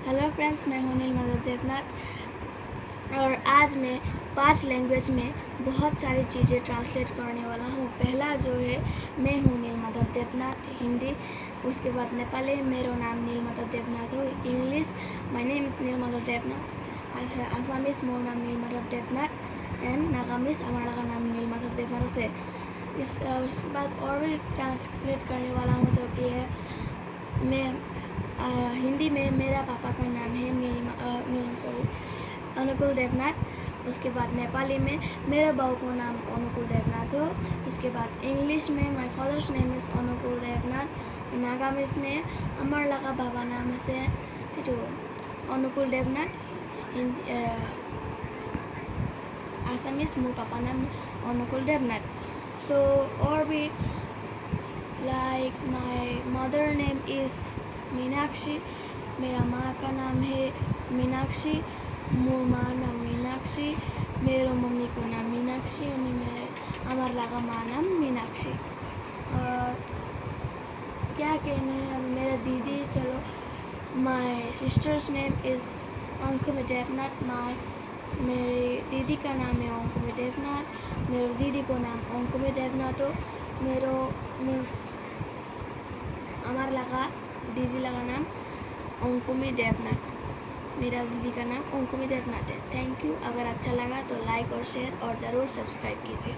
Hello friends, मैं हूं नीलिमा देवनाथ और आज मैं 5 लैंग्वेज में बहुत सारी चीज़ें ट्रांसलेट करने वाला हूँ। पहला जो है, मैं हूँ नीलिमा देवनाथ, हिंदी। उसके बाद नेपाली, मेरो नाम नीलिमा देवनाथ हो। English, my name is Nilima Devnath. Assamese, मोर नाम नीलिमा देवनाथ। एंड नागामिस, हमारा नाम नीलिमा देवनाथ से। उसके बाद और भी ट्रांसलेट करने वाला हूँ जो कि है, मैं हिंदी में मेरा पापा का नाम है अनुकूल देवनाथ। उसके बाद नेपाली में मेरे बाबू का नाम अनुकूल देवनाथ हो। उसके बाद इंग्लिश में माय फादर्स नेम इज अनुकूल देवनाथ। नागामिस में अमर लगा बाबा नाम से अनुकूल देवनाथ। आसामिस, मोर पापा नाम अनुकूल देवनाथ। सो और भी like my mother name is Meenakshi, मेरा माँ का नाम है मीनाक्षी, मोर माँ नाम मीनाक्षी, मेरो मम्मी को नाम मीनाक्षी, हमार लगा माँ नाम मीनाक्षी। और क्या कहने अब मेरा दीदी, चलो my sister's name is Ankumi Devnath. मेरी दीदी का नाम है अंकुमी देवनाथ। मेरे दीदी को नाम अंकुमी देवनाथ हो। मेरो मीन्स हमार लगा दीदी लगा नाम अंकुमी देवनाथ। मेरा दीदी का नाम अंकुमी देवनाथ है। Thank you. अगर अच्छा लगा तो लाइक और शेयर और ज़रूर सब्सक्राइब कीजिए।